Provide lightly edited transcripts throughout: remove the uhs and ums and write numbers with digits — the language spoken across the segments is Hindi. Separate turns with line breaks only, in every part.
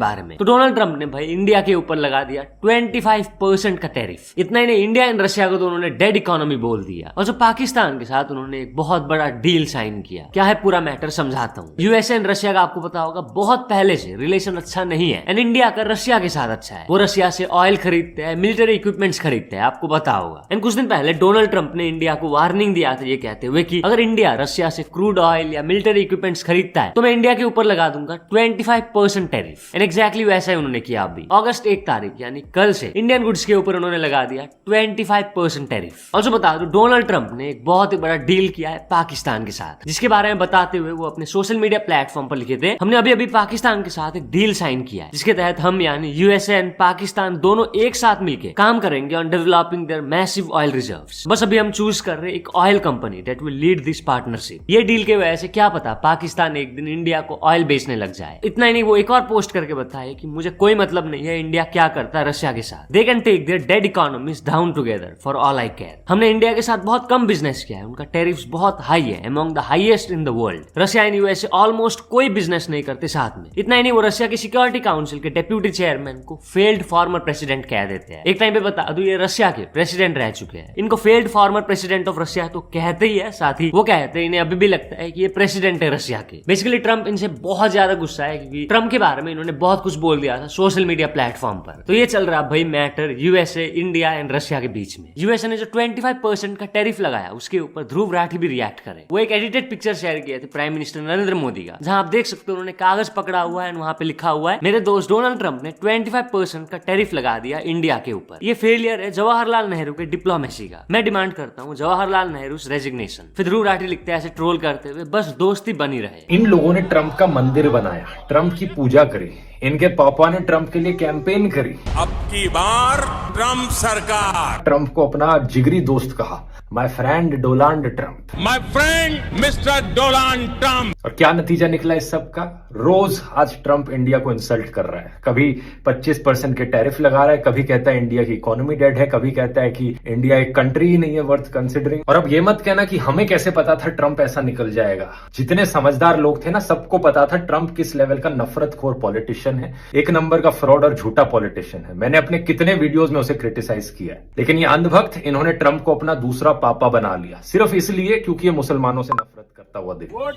बारे में। तो डोनाल्ड ट्रंप ने भाई इंडिया के ऊपर लगा दिया 25% का टैरिफ। इतना ही नहीं, इंडिया एंड रशिया को तो उन्होंने डेड इकोनॉमी बोल दिया। और जो पाकिस्तान के साथ उन्होंने एक बहुत बड़ा डील साइन किया। क्या है पूरा मैटर समझाता हूँ। यूएसए एंड रशिया का आपको पता होगा बहुत पहले से रिलेशन अच्छा नहीं है, एंड इंडिया का रशिया के साथ अच्छा है। वो रशिया से ऑयल खरीदते हैं, मिलिट्री इक्विपमेंट्स खरीदते हैं, आपको पता होगा। एंड कुछ दिन पहले डोनाल्ड ट्रंप ने इंडिया को वार्निंग दिया था ये कहते हुए कि अगर इंडिया रशिया से क्रूड ऑयल या मिलिट्री इक्विपमेंट्स खरीदता है तो मैं इंडिया के ऊपर लगा दूंगा 25% टैरिफ। एंड एग्जैक्टली वैसा ही उन्होंने किया। अभी अगस्त 1 तारीख यानी कल से इंडियन गुड्स के ऊपर उन्होंने लगा दिया 25% टैरिफ। और जो बता दो, डोनाल्ड ट्रंप ने एक बहुत ही बड़ा डील किया है पाकिस्तान के साथ, जिसके बारे में बताते हुए वो अपने सोशल मीडिया प्लेटफॉर्म पर लिखे थे, हमने अभी अभी पाकिस्तान के साथ एक डील साइन किया है, जिसके तहत हम यानी यूएसए एंड पाकिस्तान दोनों एक साथ मिलकर काम करेंगे on developing there massive oil reserves. बस अभी हम चूज कर रहे हैं एक oil company that will lead this partnership. ये डील के वजह से क्या पता पाकिस्तान एक दिन इंडिया को ऑयल बेचने लग जाए। इतना ही नहीं, वो एक और पोस्ट करके बताया कि मुझे कोई मतलब नहीं है इंडिया क्या करता है रशिया के साथ, they can take their dead economies down together for all I care. हमने इंडिया के साथ बहुत कम बिजनेस किया है, उनका टैरिफ्स बहुत हाई है, among the highest in the world. Russia and USA almost कोई बिजनेस नहीं करते साथ में। इतना ही नहीं, वो रशिया की सिक्योरिटी काउंसिल के डेप्यूटी चेयरमैन को फेल्ड फॉर्मर प्रेसिडेंट कह देते हैं। एक टाइम पे बता दूं, ये रशिया के प्रेसिडेंट रह चुके हैं। इनको failed former president of Russia तो कहते ही है, साथ ही वो कहते हैं इन्हें अभी भी लगता है कि ये प्रेसिडेंट है रशिया के। बेसिकली ट्रंप इनसे बहुत ज्यादा गुस्सा है क्योंकि ट्रंप के बारे में इन्होंने बहुत कुछ बोल दिया था सोशल मीडिया प्लेटफॉर्म पर। तो ये चल रहा भाई matter USA, India and Russia के बीच में। यूएसए ने जो 25% का टैरिफ लगाया उसके ऊपर ध्रुव राठी भी रिएक्ट करे। वो एक एडिटेड पिक्चर शेयर किए थे प्राइम मिनिस्टर नरेंद्र मोदी का, जहां आप देख सकते हो उन्होंने कागज पकड़ा हुआ है, वहां पे लिखा हुआ है मेरे दोस्त डोनाल्ड ट्रंप ने 25% का टैरिफ लगा दिया इंडिया के ऊपर। ये फेलियर है जवाहरलाल नेहरू के डिप्लोमेसी का। मैं डिमांड करता हूँ जवाहरलाल नेहरू रेजिग्नेशन। फिर ध्रुव राठी लिखते हैं ऐसे ट्रोल करते हुए, बस दोस्ती बनी रहे।
इन लोगों ने ट्रंप का मंदिर बनाया, ट्रंप की पूजा करी, इनके पापा ने ट्रंप के लिए कैंपेन करी।
अब की बार ट्रंप सरकार।
ट्रंप को अपना जिगरी दोस्त कहा, my friend Donald Trump,
my friend mister Donald Trump.
और क्या नतीजा निकला इस सब का? रोज आज ट्रंप इंडिया को इंसल्ट कर रहा है। कभी 25% के टैरिफ लगा रहा है, कभी कहता है इंडिया की इकोनॉमी डेड है, कभी कहता है कि इंडिया एक कंट्री ही नहीं है वर्थ कंसिडरिंग। और अब ये मत कहना कि हमें कैसे पता था ट्रंप ऐसा निकल जाएगा। जितने समझदार लोग थे ना, सबको पता था ट्रंप किस लेवल का नफरतखोर पॉलिटिशियन है, एक नंबर का फ्रॉड और झूठा पॉलिटिशियन है। मैंने अपने कितने वीडियोस में उसे क्रिटिसाइज किया है, लेकिन ये अंधभक्त इन्होंने ट्रंप को अपना दूसरा पापा बना लिया, सिर्फ इसलिए क्योंकि ये मुसलमानों से नफरत करता हुआ दिखा।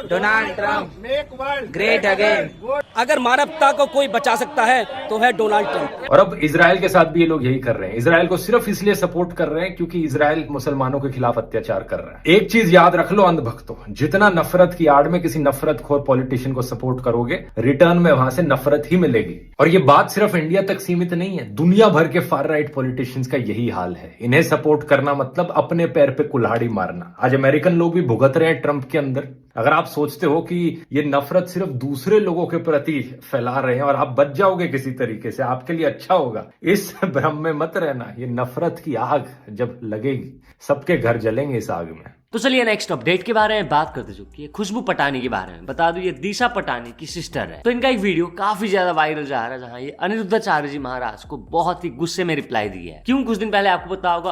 Donald Trump great again. अगर मानवता को कोई बचा सकता है तो है डोनाल्ड ट्रंप।
और अब इजराइल के साथ भी ये लोग यही कर रहे हैं। इजराइल को सिर्फ इसलिए सपोर्ट कर रहे हैं क्योंकि इजराइल मुसलमानों के खिलाफ अत्याचार कर रहा है। एक चीज याद रख लो अंधभक्तों, जितना नफरत की आड़ में किसी नफरतखोर पॉलिटिशियन को सपोर्ट करोगे, रिटर्न में वहां से नफरत ही मिलेगी। और ये बात सिर्फ इंडिया तक सीमित नहीं है, दुनिया भर के फार राइट पॉलिटिशियंस का यही हाल है। इन्हें सपोर्ट करना मतलब अपने पैर पे कुल्हाड़ी मारना। आज अमेरिकन लोग भी भुगत रहे हैं ट्रंप के अंदर। अगर आप सोचते हो कि ये नफरत सिर्फ दूसरे लोगों के प्रति फैला रहे हैं और आप बच जाओगे किसी तरीके से, आपके लिए अच्छा होगा, इस भ्रम में मत रहना। ये नफरत की आग जब लगेगी, सबके घर जलेंगे इस आग में।
तो चलिए नेक्स्ट अपडेट के बारे में बात करते चुकी है खुशबू पटानी के बारे में। बता दूं ये दिशा पटानी की सिस्टर है। तो इनका एक वीडियो काफी ज्यादा वायरल जा रहा है, जहां ये अनिरुद्धाचार्य जी महाराज को बहुत ही गुस्से में रिप्लाई दिया है। क्यों? कुछ दिन पहले आपको पता होगा